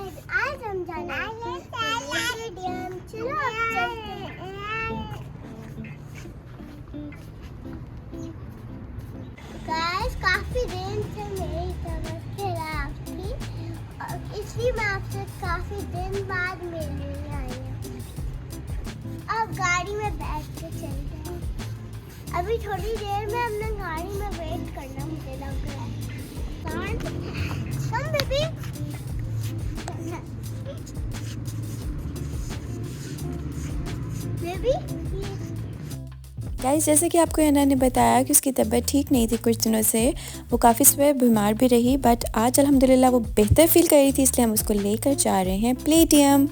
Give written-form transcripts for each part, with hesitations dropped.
आज हम जाने स्टेडियम। चलो अब चलते हैं। गाइस काफी दिन से मेरी तबीयत खराब थी और इसलिए मैं आपसे काफी दिन बाद मिलने आई हूँ। अब गाड़ी में बैठ के चलते हैं। अभी थोड़ी देर में हमने गाड़ी में वेट करना मुझे लग रहा है। Come baby। बेबी गाइस, जैसे कि आपको एना ने बताया कि उसकी तबीयत ठीक नहीं थी कुछ दिनों से, वो काफ़ी समय बीमार भी रही, बट आज अल्हम्दुलिल्लाह वो बेहतर फील कर रही थी, इसलिए हम उसको लेकर जा रहे हैं प्लेडियम।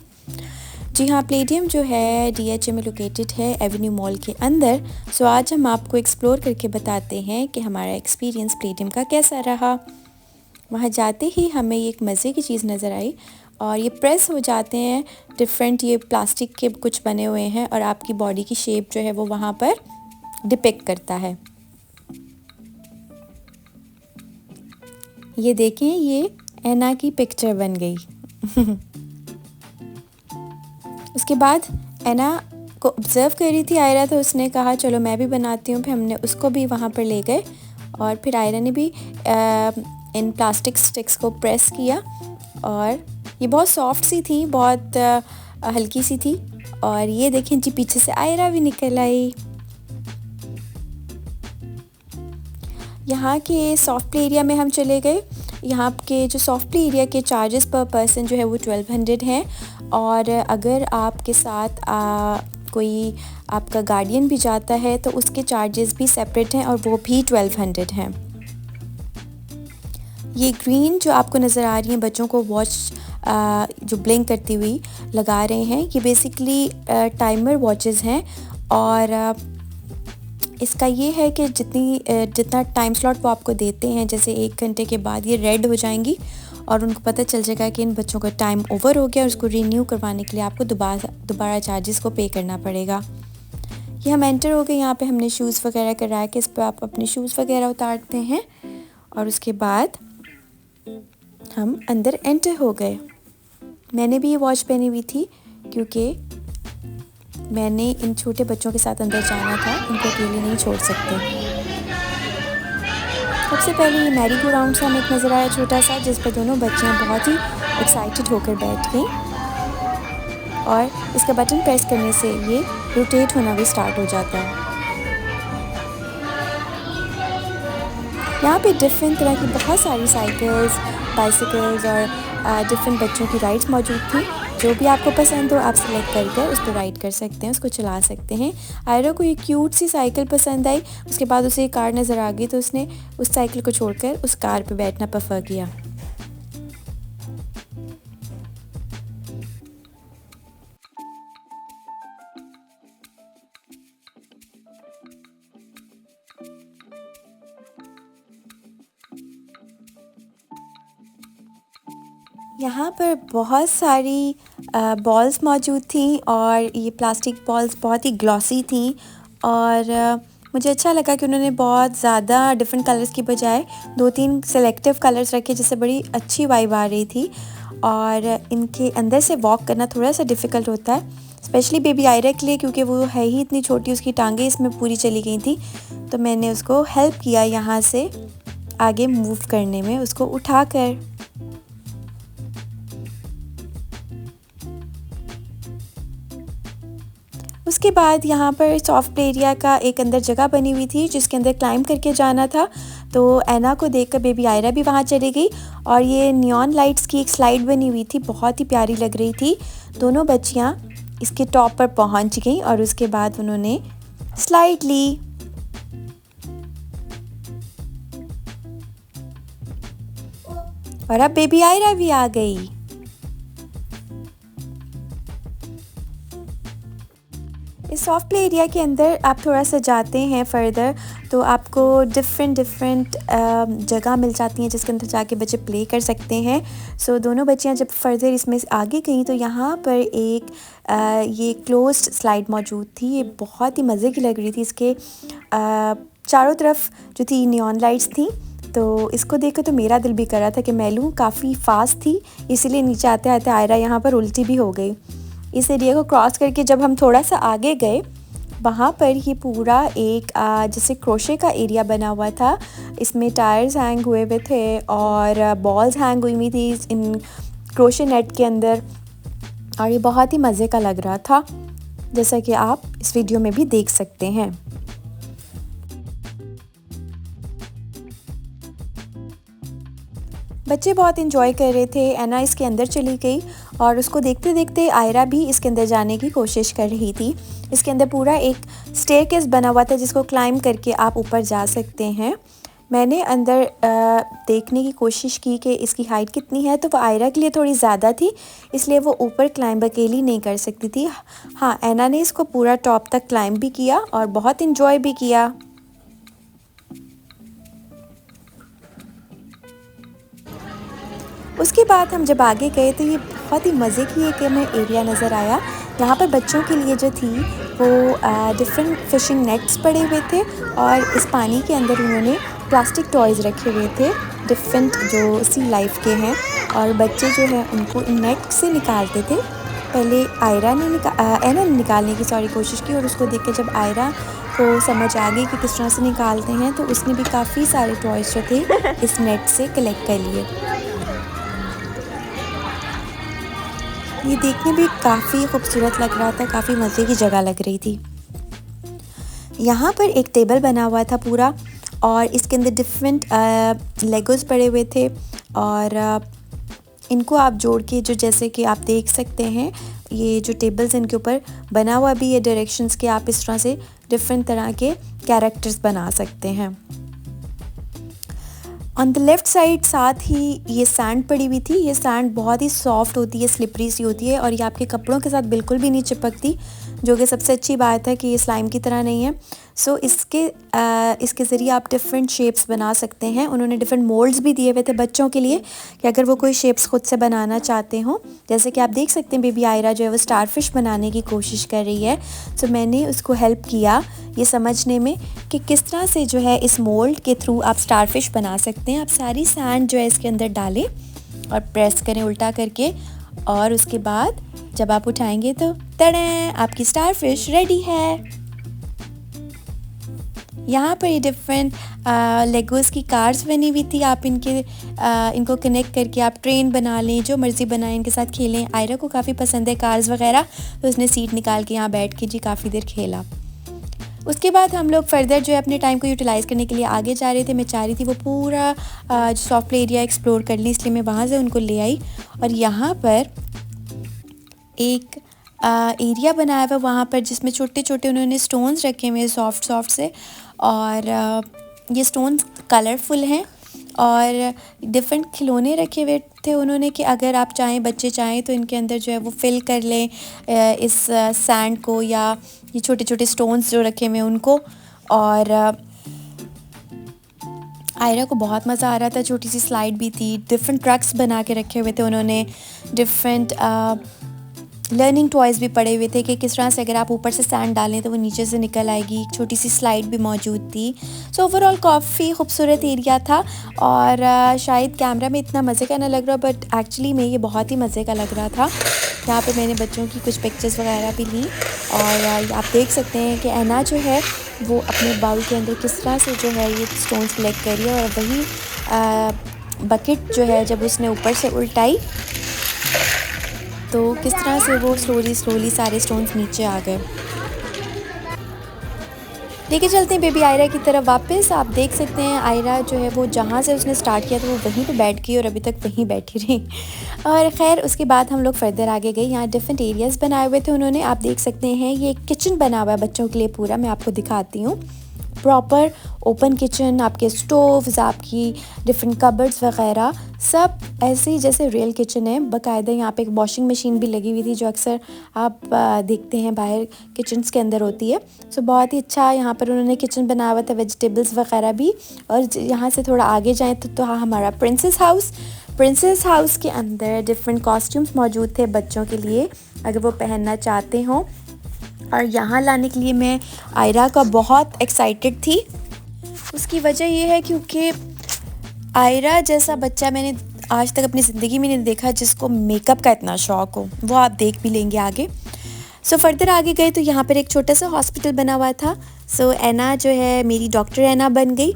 जी हाँ, प्लेडियम जो है DHA में लोकेटेड है, एवेन्यू मॉल के अंदर। सो आज हम आपको एक्सप्लोर करके बताते हैं कि हमारा एक्सपीरियंस प्लेडियम का कैसा रहा। वहाँ जाते ही हमें एक मज़े की चीज़ नज़र आई और ये प्रेस हो जाते हैं डिफरेंट, ये प्लास्टिक के कुछ बने हुए हैं और आपकी बॉडी की शेप जो है वो वहाँ पर डिपिक्ट करता है। ये देखें, ये एना की पिक्चर बन गई। उसके बाद एना को ऑब्ज़र्व कर रही थी आयरा, तो उसने कहा चलो मैं भी बनाती हूँ। फिर हमने उसको भी वहाँ पर ले गए और फिर आयरा ने भी इन प्लास्टिक स्टिक्स को प्रेस किया और ये बहुत सॉफ्ट सी थी, बहुत हल्की सी थी। और ये देखें जी, पीछे से आयरा भी निकल आई। यहाँ के सॉफ्ट प्ले एरिया में हम चले गए। यहाँ के जो सॉफ्ट प्ले एरिया के चार्जेस पर पर्सन जो है वो 1200 हैं और अगर आपके साथ कोई आपका गार्डियन भी जाता है तो उसके चार्जेस भी सेपरेट हैं और वो भी 1200 हैं। ये ग्रीन जो आपको नज़र आ रही हैं बच्चों को वॉच जो ब्लिंक करती हुई लगा रहे हैं, ये बेसिकली टाइमर वॉचेस हैं और इसका ये है कि जितना टाइम स्लॉट वो आपको देते हैं, जैसे 1 घंटे के बाद ये रेड हो जाएंगी और उनको पता चल जाएगा कि इन बच्चों का टाइम ओवर हो गया और उसको रीन्यू करवाने के लिए आपको दोबारा चार्जेस को पे करना पड़ेगा। ये हम एंटर हो गए। यहाँ पे हमने शूज़ वगैरह कराया कि इस पर आप अपने शूज़ वगैरह उतारते हैं और उसके बाद हम अंदर एंटर हो गए। मैंने भी ये वॉच पहनी हुई थी क्योंकि मैंने इन छोटे बच्चों के साथ अंदर जाना था, इनको अकेले नहीं छोड़ सकते। सबसे पहले ये मैरी गो राउंड से हमें एक नज़र आया छोटा सा, जिस पर दोनों बच्चियाँ बहुत ही एक्साइटेड होकर बैठ गईं और इसका बटन प्रेस करने से ये रोटेट होना भी स्टार्ट हो जाता है। यहाँ पे डिफरेंट तरह की बहुत सारी साइकिल्स, बाइसिकल्स और डिफरेंट बच्चों की राइड्स मौजूद थी। जो भी आपको पसंद हो आप सिलेक्ट करके उस पर राइड कर सकते हैं, उसको चला सकते हैं। आयरा को ये क्यूट सी साइकिल पसंद आई, उसके बाद उसे एक कार नज़र आ गई तो उसने उस साइकिल को छोड़कर उस कार पे बैठना प्रेफर किया। यहाँ पर बहुत सारी बॉल्स मौजूद थी और ये प्लास्टिक बॉल्स बहुत ही ग्लॉसी थी और मुझे अच्छा लगा कि उन्होंने बहुत ज़्यादा डिफरेंट कलर्स की बजाय 2-3 सेलेक्टिव कलर्स रखे, जिससे बड़ी अच्छी वाइब आ रही थी। और इनके अंदर से वॉक करना थोड़ा सा डिफ़िकल्ट होता है, स्पेशली बेबी आयरा के लिए, क्योंकि वो है ही इतनी छोटी, उसकी टांगें इसमें पूरी चली गई थी। तो मैंने उसको हेल्प किया यहाँ से आगे मूव करने में, उसको उठाकर। उसके बाद यहाँ पर सॉफ्ट प्ले एरिया का एक अंदर जगह बनी हुई थी जिसके अंदर क्लाइंब करके जाना था। तो एना को देखकर बेबी आयरा भी वहाँ चली गई और ये नियॉन लाइट्स की एक स्लाइड बनी हुई थी, बहुत ही प्यारी लग रही थी। दोनों बच्चियाँ इसके टॉप पर पहुँच गई और उसके बाद उन्होंने स्लाइड ली। और अब बेबी आयरा भी आ गई। इस सॉफ्ट प्ले एरिया के अंदर आप थोड़ा सा जाते हैं फर्दर तो आपको डिफरेंट जगह मिल जाती हैं जिसके अंदर जाके बच्चे प्ले कर सकते हैं। सो दोनों बच्चियां जब फर्दर इसमें आगे गई तो यहाँ पर एक ये क्लोज्ड स्लाइड मौजूद थी। ये बहुत ही मज़े की लग रही थी। इसके चारों तरफ जो थी नियॉन लाइट्स थी, तो इसको देख कर तो मेरा दिल भी कर रहा था कि मैं लूँ। काफ़ी फास्ट थी, इसीलिए नीचे आते आते आयरा यहाँ पर उल्टी भी हो गई। इस एरिया को क्रॉस करके जब हम थोड़ा सा आगे गए, वहाँ पर ये पूरा एक जैसे क्रोशे का एरिया बना हुआ था। इसमें टायर्स हैंग हुए हुए थे और बॉल्स हैंग हुई हुई थी इन क्रोशे नेट के अंदर, और ये बहुत ही मज़े का लग रहा था, जैसा कि आप इस वीडियो में भी देख सकते हैं। बच्चे बहुत इंजॉय कर रहे थे। एना इसके अंदर चली गई और उसको देखते देखते आयरा भी इसके अंदर जाने की कोशिश कर रही थी। इसके अंदर पूरा एक स्टेयरकेस बना हुआ था जिसको क्लाइंब करके आप ऊपर जा सकते हैं। मैंने अंदर देखने की कोशिश की कि इसकी हाइट कितनी है, तो वो आयरा के लिए थोड़ी ज़्यादा थी, इसलिए वो ऊपर क्लाइंब अकेली नहीं कर सकती थी। हाँ, एना ने इसको पूरा टॉप तक क्लाइंब भी किया और बहुत इंजॉय भी किया। उसके बाद हम जब आगे गए तो ये बहुत ही मज़े की एक हमें एरिया नज़र आया। यहाँ पर बच्चों के लिए जो थी वो डिफरेंट फिशिंग नेट्स पड़े हुए थे और इस पानी के अंदर उन्होंने प्लास्टिक टॉयज़ रखे हुए थे डिफरेंट जो सी लाइफ के हैं, और बच्चे जो हैं उनको इन नेट से निकालते थे। पहले एना ने निकालने की कोशिश की, और उसको देख के जब आयरा को समझ आ गई कि किस तरह से निकालते हैं, तो उसने भी काफ़ी सारे टॉयज़ जो थे इस नेट से कलेक्ट कर लिए। ये देखने भी काफ़ी खूबसूरत लग रहा था, काफ़ी मज़े की जगह लग रही थी। यहाँ पर एक टेबल बना हुआ था पूरा, और इसके अंदर डिफरेंट लेगोस पड़े हुए थे, और इनको आप जोड़ के जो जैसे कि आप देख सकते हैं, ये जो टेबल्स इनके ऊपर बना हुआ भी ये डायरेक्शंस के आप इस तरह से डिफरेंट तरह के कैरेक्टर्स बना सकते हैं। ऑन द लेफ़्ट साइड साथ ही ये सैंड पड़ी हुई थी। ये सैंड बहुत ही सॉफ्ट होती है, स्लिपरी सी होती है, और ये आपके कपड़ों के साथ बिल्कुल भी नहीं चिपकती, जो कि सबसे अच्छी बात है कि ये स्लाइम की तरह नहीं है। सो इसके ज़रिए आप डिफरेंट शेप्स बना सकते हैं। उन्होंने डिफरेंट मोल्ड्स भी दिए हुए थे बच्चों के लिए कि अगर वो कोई शेप्स खुद से बनाना चाहते हों। जैसे कि आप देख सकते हैं बेबी आयरा जो है वो स्टारफिश बनाने की कोशिश कर रही है। सो मैंने उसको हेल्प किया ये समझने में कि किस तरह से जो है इस मोल्ड के थ्रू आप स्टारफिश बना सकते हैं। आप सारी सैंड जो है इसके अंदर डालें और प्रेस करें उल्टा करके, और उसके बाद जब आप उठाएंगे तो तड़ें, आपकी स्टारफिश रेडी है। यहाँ पर ये डिफरेंट लेगोस की कार्स बनी हुई थी। आप इनको कनेक्ट करके आप ट्रेन बना लें, जो मर्ज़ी बनाएं, इनके साथ खेलें। आयरा को काफ़ी पसंद है कार्स वगैरह, तो उसने सीट निकाल के यहाँ बैठ के जी काफ़ी देर खेला। उसके बाद हम लोग फर्दर जो है अपने टाइम को यूटिलाइज़ करने के लिए आगे जा रहे थे। मैं चाह रही थी वो पूरा जो सॉफ्ट प्ले एरिया एक्सप्लोर कर ली, इसलिए मैं वहाँ से उनको ले आई। और यहाँ पर एक एरिया बनाया हुआ वहाँ पर, जिसमें छोटे छोटे उन्होंने स्टोन्स रखे हुए सॉफ्ट से, और ये स्टोन्स कलरफुल हैं, और डिफरेंट खिलौने रखे हुए थे उन्होंने कि अगर आप चाहें, बच्चे चाहें तो इनके अंदर जो है वो फिल कर लें इस सैंड को, या ये छोटे छोटे स्टोन्स जो रखे हुए उनको। और आयरा को बहुत मज़ा आ रहा था। छोटी सी स्लाइड भी थी, डिफरेंट ट्रक्स बना के रखे हुए थे उन्होंने, डिफरेंट लर्निंग टॉयज़ भी पड़े हुए थे कि किस तरह से अगर आप ऊपर से सैंड डालें तो वो नीचे से निकल आएगी। एक छोटी सी स्लाइड भी मौजूद थी। सो ओवरऑल काफ़ी खूबसूरत एरिया था, और शायद कैमरा में इतना मज़े का ना लग रहा, बट एक्चुअली में ये बहुत ही मज़े का लग रहा था। यहाँ पे मैंने बच्चों की कुछ पिक्चर्स वगैरह भी ली, और आप देख सकते हैं कि एना जो है वो अपने बाउल के अंदर किस तरह से जो है ये स्टोन्स कलेक्ट कर रही है, और वही बकेट जो है जब उसने ऊपर से उल्टाई तो किस तरह से वो स्लोली सारे स्टोन्स नीचे आ गए। लेके चलते हैं बेबी आयरा की तरफ वापस। आप देख सकते हैं आयरा जो है वो जहाँ से उसने स्टार्ट किया था वो वहीं पे बैठ गई, और अभी तक वहीं बैठी रही। और ख़ैर उसके बाद हम लोग फर्दर आगे गए। यहाँ डिफरेंट एरियाज़ बनाए हुए थे उन्होंने। आप देख सकते हैं ये किचन बना हुआ है बच्चों के लिए पूरा। मैं आपको दिखाती हूँ। प्रॉपर ओपन किचन, आपके स्टोव्स, आपकी डिफरेंट कबर्ड्स वगैरह सब ऐसे ही जैसे रियल किचन है। बाकायदा यहाँ पे एक वॉशिंग मशीन भी लगी हुई थी, जो अक्सर आप देखते हैं बाहर किचन्स के अंदर होती है। सो बहुत ही अच्छा यहाँ पर उन्होंने किचन बनाया हुआ था, वेजिटेबल्स वगैरह भी। और यहाँ से थोड़ा आगे जाएँ तो हाँ हमारा प्रिंसेस हाउस के अंदर डिफरेंट कॉस्ट्यूम्स मौजूद थे बच्चों के लिए अगर वो पहनना चाहते हों। और यहाँ लाने के लिए मैं आयरा का बहुत एक्साइटेड थी। उसकी वजह ये है क्योंकि आयरा जैसा बच्चा मैंने आज तक अपनी ज़िंदगी में नहीं देखा जिसको मेकअप का इतना शौक़ हो। वो आप देख भी लेंगे आगे। सो फर्दर आगे गए तो यहाँ पर एक छोटा सा हॉस्पिटल बना हुआ था। सो एना जो है मेरी डॉक्टर एना बन गई।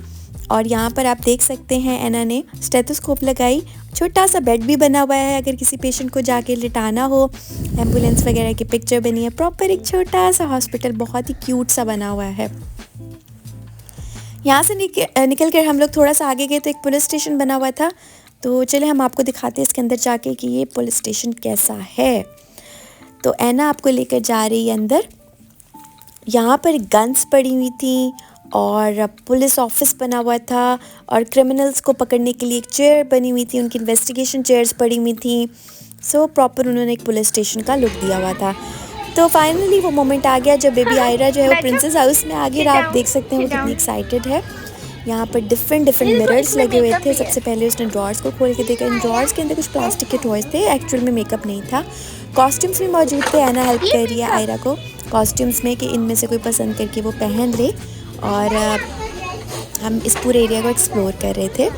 और यहाँ पर आप देख सकते हैं एना ने स्टेथोस्कोप लगाई। छोटा सा बेड भी बना हुआ है अगर किसी पेशेंट को जाके लिटाना हो। एम्बुलेंस वगैरह की पिक्चर बनी है। प्रॉपर एक छोटा सा हॉस्पिटल बहुत ही क्यूट सा बना हुआ है। यहाँ से निकल कर हम लोग थोड़ा सा आगे गए तो एक पुलिस स्टेशन बना हुआ था। तो चले हम आपको दिखाते हैं इसके अंदर जाके कि ये पुलिस स्टेशन कैसा है। तो एना आपको लेकर जा रही है अंदर। यहाँ पर गन्स पड़ी हुई थी और पुलिस ऑफिस बना हुआ था और क्रिमिनल्स को पकड़ने के लिए एक चेयर बनी हुई थी। उनकी इन्वेस्टिगेशन चेयर्स पड़ी हुई थी। सो प्रॉपर उन्होंने एक पुलिस स्टेशन का लुक दिया हुआ था। तो फाइनली वो मोमेंट आ गया जब बेबी आयरा जो है वो प्रिंसेस हाउस में आ गई। आप देख सकते हैं वो कितनी एक्साइटेड है। यहाँ पर डिफरेंट मिरर्स लगे हुए थे। सबसे पहले उसने ड्रॉर्स को खोल के देखा। इन ड्रॉर्स के अंदर कुछ प्लास्टिक के टॉयज थे। एक्चुअल में मेकअप नहीं था। कॉस्ट्यूम्स भी मौजूद थे। एना हेल्प कर रही है आयरा को कॉस्ट्यूम्स में कि इनमें से कोई पसंद करके वो पहन ले। और हम इस पूरे एरिया को एक्सप्लोर कर रहे थे।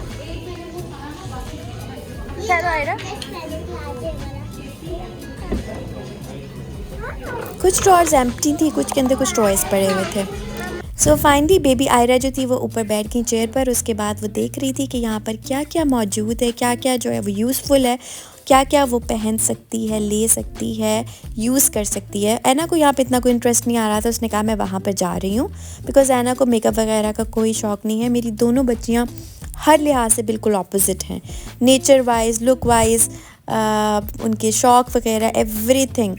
कुछ ड्रॉर्स एम्प्टी थी, कुछ के अंदर कुछ टॉयज पड़े हुए थे। सो फाइनली बेबी आयरा जो थी वो ऊपर बैठ गई चेयर पर। उसके बाद वो देख रही थी कि यहाँ पर क्या क्या मौजूद है, क्या क्या जो है वो यूज़फुल है, क्या क्या वो पहन सकती है, ले सकती है, यूज़ कर सकती है। एना को यहाँ पे इतना कोई इंटरेस्ट नहीं आ रहा था। उसने कहा मैं वहाँ पर जा रही हूँ बिकॉज़ एना को मेकअप वगैरह का कोई शौक़ नहीं है। मेरी दोनों बच्चियाँ हर लिहाज से बिल्कुल ऑपोजिट हैं, नेचर वाइज, लुक वाइज, उनके शौक़ वगैरह एवरीथिंग।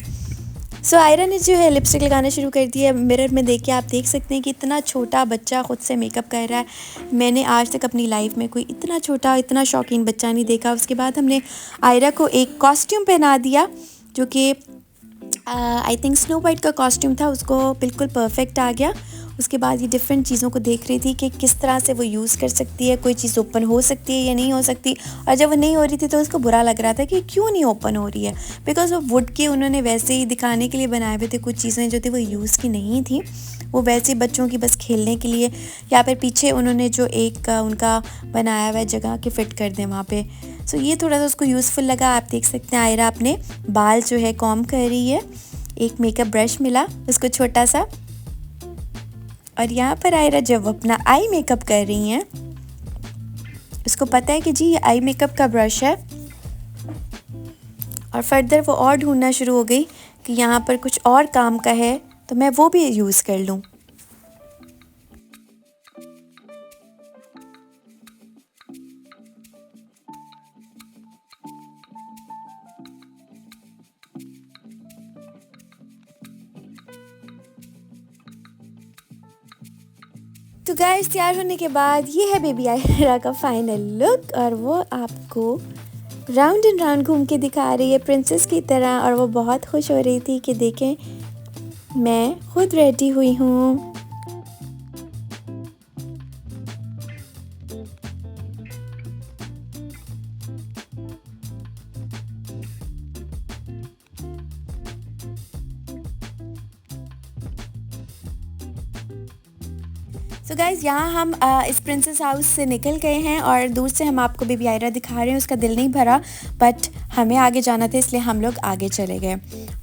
सो आयरा ने जो है लिपस्टिक लगाना शुरू कर दिया। मिरर में देख के आप देख सकते हैं कि इतना छोटा बच्चा ख़ुद से मेकअप कर रहा है। मैंने आज तक अपनी लाइफ में कोई इतना छोटा, इतना शौकीन बच्चा नहीं देखा। उसके बाद हमने आयरा को एक कॉस्ट्यूम पहना दिया जो कि आई थिंक स्नो वाइट का कॉस्ट्यूम था। उसको बिल्कुल परफेक्ट आ गया। उसके बाद ये डिफरेंट चीज़ों को देख रही थी कि किस तरह से वो यूज़ कर सकती है, कोई चीज़ ओपन हो सकती है या नहीं हो सकती। और जब वो नहीं हो रही थी तो उसको बुरा लग रहा था कि क्यों नहीं ओपन हो रही है, बिकॉज़ वो वुड के उन्होंने वैसे ही दिखाने के लिए बनाए हुए थे। कुछ चीज़ें जो थी वो यूज़ की नहीं थी, वो वैसे बच्चों की बस खेलने के लिए। या फिर पीछे उन्होंने जो एक उनका बनाया हुआ जगह के फ़िट कर दें वहाँ पे। सो ये थोड़ा सा उसको यूज़फुल लगा। आप देख सकते हैं आयरा अपने बाल जो है कॉम्ब कर रही है। एक मेकअप ब्रश मिला उसको छोटा सा। और यहाँ पर आयरा जब अपना आई मेकअप कर रही हैं, उसको पता है कि जी ये आई मेकअप का ब्रश है। और फर्दर वो और ढूंढना शुरू हो गई कि यहाँ पर कुछ और काम का है तो मैं वो भी यूज़ कर लूँ। तो गाइस तैयार होने के बाद ये है बेबी आयरा का फाइनल लुक। और वो आपको राउंड एंड राउंड घूम के दिखा रही है प्रिंसेस की तरह। और वो बहुत खुश हो रही थी कि देखें मैं खुद रेडी हुई हूँ। सो गाइज़ यहाँ हम इस प्रिंसेस हाउस से निकल गए हैं और दूर से हम आपको बेबी आयरा दिखा रहे हैं। उसका दिल नहीं भरा बट हमें आगे जाना था इसलिए हम लोग आगे चले गए।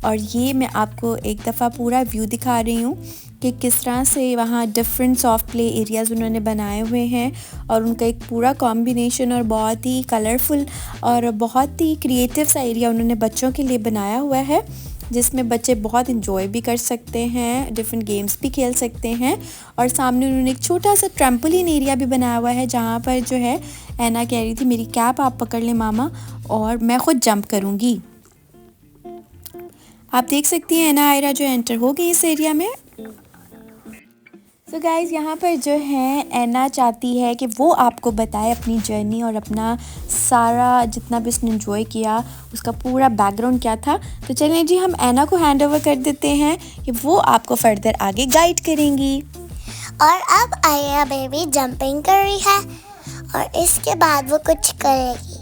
और ये मैं आपको एक दफ़ा पूरा व्यू दिखा रही हूँ कि किस तरह से वहाँ डिफरेंट सॉफ्ट प्ले एरियाज़ उन्होंने बनाए हुए हैं। और उनका एक पूरा कॉम्बिनेशन और बहुत ही कलरफुल और बहुत ही क्रिएटिव सा एरिया उन्होंने बच्चों के लिए बनाया हुआ है, जिसमें बच्चे बहुत इंजॉय भी कर सकते हैं, डिफरेंट गेम्स भी खेल सकते हैं। और सामने उन्होंने एक छोटा सा ट्रैम्पोलिन एरिया भी बनाया हुआ है जहाँ पर जो है एना कह रही थी मेरी कैप आप पकड़ लें मामा और मैं ख़ुद जंप करूँगी। आप देख सकती हैं एना आयरा जो एंटर हो गई इस एरिया में। तो गाइज़ यहाँ पर जो है एना चाहती है कि वो आपको बताए अपनी जर्नी और अपना सारा जितना भी उसने एंजॉय किया उसका पूरा बैकग्राउंड क्या था। तो चलिए जी हम एना को हैंड ओवर कर देते हैं कि वो आपको फर्दर आगे गाइड करेंगी। और अब आयरा बेबी जंपिंग कर रही है और इसके बाद वो कुछ करेगी।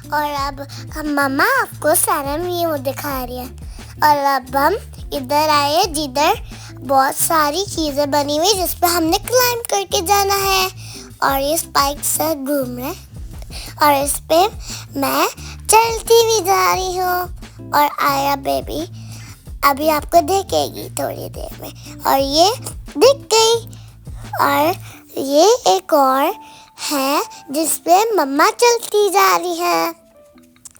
और अब हम मम्मा आपको सारा व्यू दिखा रही है। और अब हम इधर आए जिधर बहुत सारी चीज़ें बनी हुई जिस पे हमने क्लाइंब करके जाना है। और ये स्पाइक से घूम रहे और इस पे मैं चलती भी जा रही हूँ और आया बेबी अभी आपको देखेगी थोड़ी देर में और ये दिख गई। और ये एक और है जिस पे मम्मा चलती जा रही है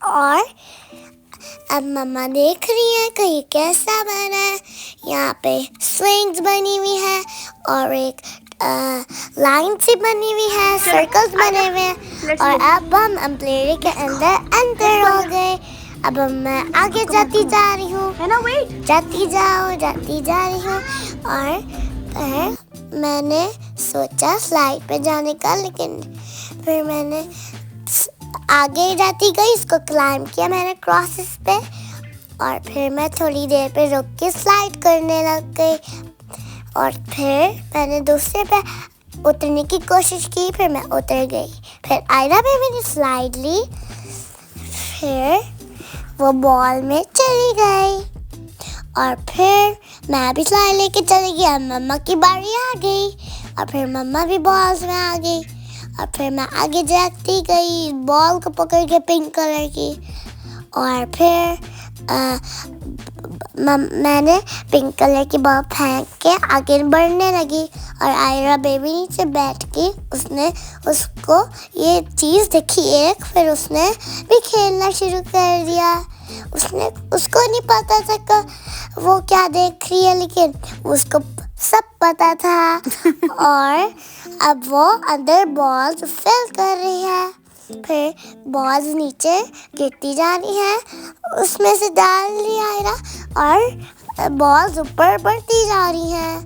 और अब मम्मा देख रही है कि ये कैसा बना है। यहाँ पे स्विंग्स बनी हुई है और एक लाइन सी बनी हुई है, सर्कल्स बने हुए हैं और अब हम एम्प्लेरी के अंदर एंटर हो गए। अब मैं आगे जाती जा रही हूँ, है ना, वेट जाती जा रही हूँ और फिर मैंने सोचा स्लाइड पे जाने का, लेकिन फिर मैंने आगे जाती गई, इसको क्लाइंब किया मैंने क्रॉसेस पे और फिर मैं थोड़ी देर पे रुक के स्लाइड करने लग गई और फिर मैंने दूसरे पे उतरने की कोशिश की, फिर मैं उतर गई। फिर आयरा पे मैंने स्लाइड ली, फिर वो बॉल में चली गई और फिर मैं भी स्लाइड लेके चली गई। अब मम्मा की बारी आ गई और फिर मम्मा भी बॉल्स में आ गई और फिर मैं आगे जाती गई बॉल को पकड़ के पिंक कलर की और फिर मैंने पिंक कलर की बॉल फेंक के आगे बढ़ने लगी और आयरा बेबी नीचे बैठ के उसने उसको ये चीज़ देखी एक, फिर उसने भी खेलना शुरू कर दिया। उसको नहीं पता था कि वो क्या देख रही है, लेकिन उसको सब पता था और अब वो अंदर बॉल्स फिल कर रही है, फिर बॉल्स नीचे गिरती जा रही है, उसमें से डाल रही आयरा और बॉल्स ऊपर बढ़ती जा रही हैं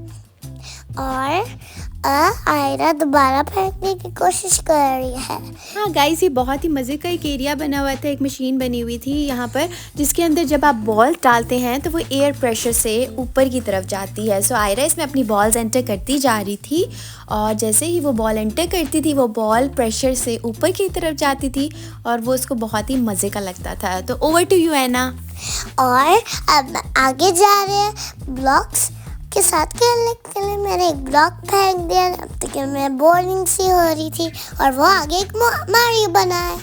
और आयरा दोबारा फेंकने की कोशिश कर रही है। हाँ गाइस, ये बहुत ही मज़े का एक एरिया बना हुआ था, एक मशीन बनी हुई थी यहाँ पर जिसके अंदर जब आप बॉल डालते हैं तो वो एयर प्रेशर से ऊपर की तरफ जाती है। सो आयरा इसमें अपनी बॉल्स एंटर करती जा रही थी और जैसे ही वो बॉल एंटर करती थी वो बॉल प्रेशर से ऊपर की तरफ जाती थी और वो उसको बहुत ही मज़े का लगता था। तो ओवर टू यू एना। और अब आगे जा रहे हैं ब्लॉक्स के साथ खेलने के लिए। मैंने एक ब्लॉक फेंक दिया तब मैं बोरिंग सी हो रही थी और वो आगे एक मारियो बना है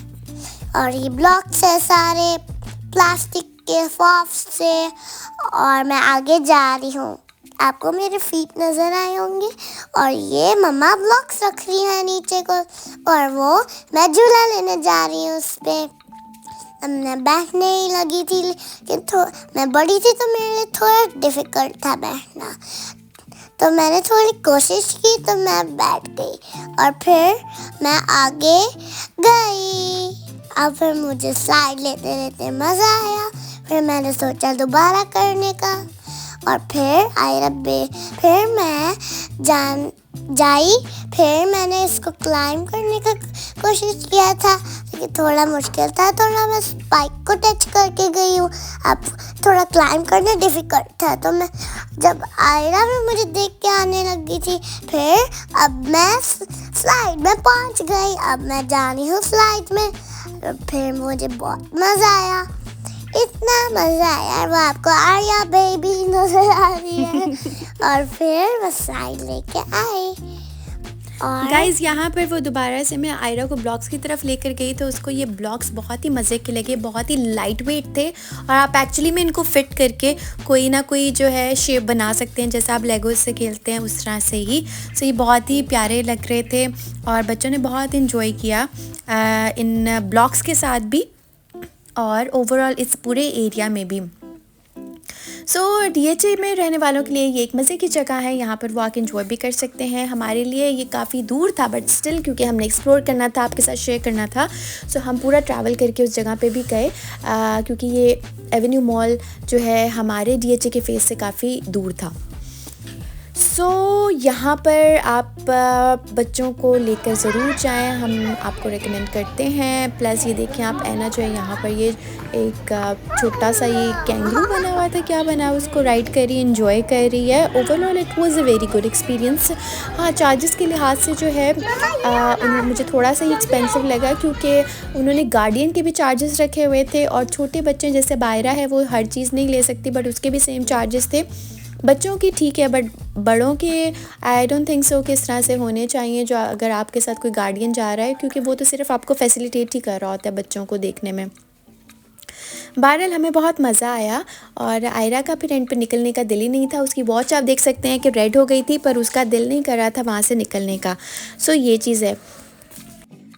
और ये ब्लॉक्स है सारे प्लास्टिक के फॉफ्स से और मैं आगे जा रही हूँ। आपको मेरे फीट नज़र आए होंगे और ये मम्मा ब्लॉक्स रख रही है नीचे को और वो मैं झूला लेने जा रही हूँ उस पर। मैं बैठने ही लगी थी, लेकिन मैं बड़ी थी तो मेरे लिए थोड़ा डिफ़िकल्ट था बैठना, तो मैंने थोड़ी कोशिश की तो मैं बैठ गई और फिर मैं आगे गई। अब फिर मुझे स्लाइड लेते लेते मज़ा आया, फिर मैंने सोचा दोबारा करने का और फिर फिर मैं फिर मैंने इसको क्लाइंब करने का कोशिश किया था, लेकिन थोड़ा मुश्किल था, थोड़ा मैं स्पाइक को टच करके गई हूँ। अब थोड़ा क्लाइंब करना डिफ़िकल्ट था, तो मैं जब आयरा में मुझे देख के आने लगी थी, फिर अब मैं स्लाइड में पहुँच गई। अब मैं जा रही हूँ स्लाइड में, फिर मुझे बहुत मज़ा आया, इतना मज़ा आया वो आपको आर्या बेबी नजर आ रही है और फिर वो स्लाइड लेके आई। और गाइस यहाँ पर वो दोबारा से मैं आयरा को ब्लॉक्स की तरफ लेकर गई तो उसको ये ब्लॉक्स बहुत ही मज़े के लगे, बहुत ही लाइट वेट थे और आप एक्चुअली में इनको फिट करके कोई ना कोई जो है शेप बना सकते हैं, जैसे आप लेगोस से खेलते हैं उस तरह से ही। सो ये बहुत ही प्यारे लग रहे थे और बच्चों ने बहुत इन्जॉय किया इन ब्लॉक्स के साथ भी और ओवरऑल इस पूरे एरिया में भी। सो DHA में रहने वालों के लिए ये एक मज़े की जगह है, यहाँ पर वो आके इंजॉय भी कर सकते हैं। हमारे लिए ये काफ़ी दूर था बट स्टिल क्योंकि हमने एक्सप्लोर करना था, आपके साथ शेयर करना था, सो हम पूरा ट्रैवल करके उस जगह पे भी गए क्योंकि ये एवेन्यू मॉल जो है हमारे DHA के फेस से काफ़ी दूर था। सो यहाँ पर आप बच्चों को लेकर ज़रूर जाएं, हम आपको रेकमेंड करते हैं। प्लस ये देखें आप एना जो है यहाँ पर ये एक छोटा सा ये कैंगरू बना हुआ था, क्या बना हुआ, उसको राइड कर रही है, इन्जॉय कर रही है। Overall it was a very good experience. हाँ, चार्जेस के लिहाज से जो है मुझे थोड़ा सा ही एक्सपेंसिव लगा क्योंकि उन्होंने गार्डियन के भी चार्जेस रखे हुए थे और छोटे बच्चे जैसे बायरा है वो हर चीज़ नहीं ले सकती बट उसके भी सेम चार्जेस थे। बच्चों की ठीक है, बट बड़ों के आई डोंट थिंक सो कि इस तरह से होने चाहिए जो अगर आपके साथ कोई गार्डियन जा रहा है, क्योंकि वो तो सिर्फ आपको फैसिलिटेट ही कर रहा होता है बच्चों को देखने में। बहरहाल हमें बहुत मज़ा आया और आयरा का फिर एंड पे निकलने का दिल ही नहीं था। उसकी वॉच आप देख सकते हैं कि रेड हो गई थी, पर उसका दिल नहीं कर रहा था वहाँ से निकलने का। सो ये चीज़ है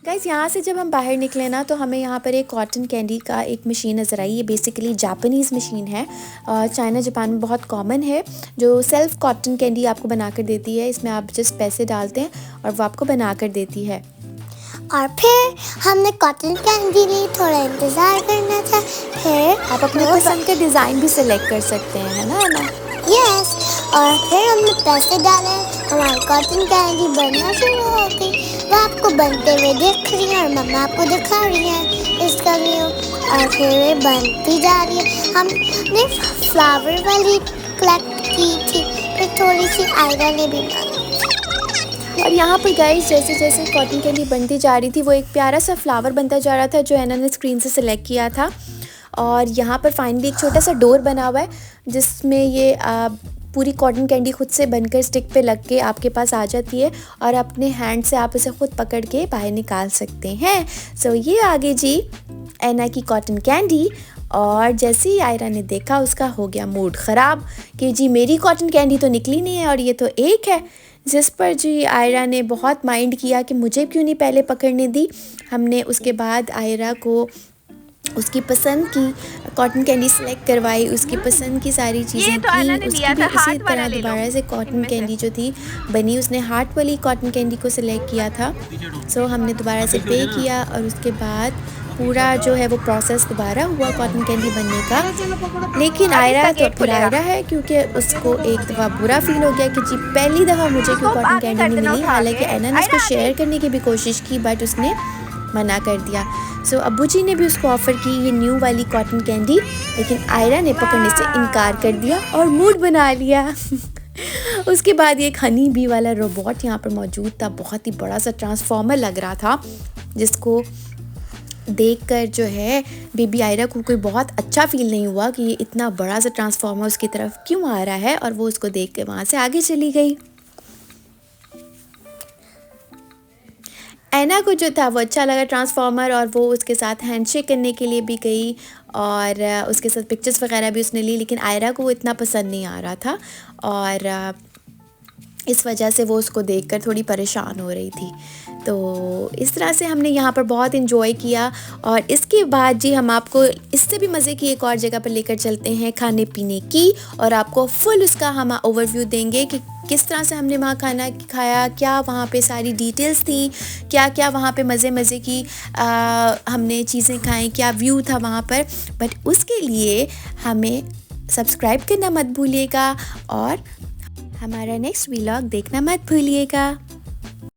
गाइज़। यहाँ से जब हम बाहर निकले ना, तो हमें यहाँ पर एक कॉटन कैंडी का एक मशीन नज़र आई। ये बेसिकली जापानीज़ मशीन है, चाइना जापान में बहुत कॉमन है, जो सेल्फ़ कॉटन कैंडी आपको बना कर देती है। इसमें आप जस्ट पैसे डालते हैं और वो आपको बना कर देती है। और फिर हमने कॉटन कैंडी ली, थोड़ा इंतज़ार करना था। फिर आप अपने पसंद के डिज़ाइन भी सिलेक्ट कर सकते हैं, है ना? यस। और फिर हमने पैसे डाले, हमारी कॉटन कैंडी बनना शुरू हो गई। वो आपको बनते हुए देख रही है और मम्मा आपको दिखा रही है इसका व्यू। और फिर ये बनती जा रही है। हमने फ्लावर वाली कलेक्ट की थी, फिर थोड़ी सी आयरा ने भी डाली। और यहाँ पर गाइस जैसे जैसे कॉटन कैंडी बनती जा रही थी, वो एक प्यारा सा फ्लावर बनता जा रहा था जो एना ने स्क्रीन से सिलेक्ट किया था। और यहाँ पर फाइनली एक छोटा सा डोर बना हुआ है जिसमें ये पूरी कॉटन कैंडी खुद से बनकर स्टिक पे लग के आपके पास आ जाती है और अपने हैंड से आप इसे खुद पकड़ के बाहर निकाल सकते हैं। सो ये आगे जी एना की कॉटन कैंडी। और जैसे ही आयरा ने देखा, उसका हो गया मूड ख़राब कि जी मेरी कॉटन कैंडी तो निकली नहीं है और ये तो एक है। जिस पर जी आयरा ने बहुत माइंड किया कि मुझे क्यों नहीं पहले पकड़ने दी। हमने उसके बाद आयरा को उसकी पसंद की कॉटन कैंडी सेलेक्ट करवाई, उसकी पसंद की सारी चीज़ें तो की। उसकी भी इसी तरह दोबारा से कॉटन कैंडी जो थी बनी, उसने हार्ट वाली कॉटन कैंडी को सिलेक्ट किया था। सो हमने दोबारा से पे किया और उसके बाद पूरा जो है वो प्रोसेस दोबारा हुआ कॉटन कैंडी बनने का। लेकिन आयरा तो फिर आयरा है, क्योंकि उसको एक दफ़ा बुरा फील हो गया कि जी पहली दफ़ा मुझे क्यों कॉटन कैंडी नहीं मिली। हालांकि एना ने उसको शेयर करने की भी कोशिश की, बट उसने मना कर दिया। सो अब्बू जी ने भी उसको ऑफ़र की ये न्यू वाली कॉटन कैंडी, लेकिन आयरा ने पकड़ने से इनकार कर दिया और मूड बना लिया। उसके बाद एक हनी बी वाला रोबोट यहाँ पर मौजूद था, बहुत ही बड़ा सा ट्रांसफार्मर लग रहा था, जिसको देखकर जो है बेबी आयरा को कोई बहुत अच्छा फील नहीं हुआ कि ये इतना बड़ा सा ट्रांसफार्मर उसकी तरफ क्यों आ रहा है, और वो उसको देख के वहाँ से आगे चली गई। एना को जो था वो अच्छा लगा ट्रांसफार्मर, और वो उसके साथ हैंडशेक करने के लिए भी गई और उसके साथ पिक्चर्स वगैरह भी उसने ली। लेकिन आयरा को वो इतना पसंद नहीं आ रहा था और इस वजह से वो उसको देखकर थोड़ी परेशान हो रही थी। तो इस तरह से हमने यहाँ पर बहुत इन्जॉय किया। और इसके बाद जी हम आपको इससे भी मज़े की एक और जगह पर लेकर चलते हैं खाने पीने की, और आपको फुल उसका हम ओवरव्यू देंगे कि किस तरह से हमने वहाँ खाना खाया, क्या वहाँ पे सारी डिटेल्स थी, क्या क्या वहाँ पे मज़े की हमने चीज़ें खाई, क्या व्यू था वहाँ पर। बट उसके लिए हमें सब्सक्राइब करना मत भूलिएगा और हमारा नेक्स्ट व्लॉग देखना मत भूलिएगा।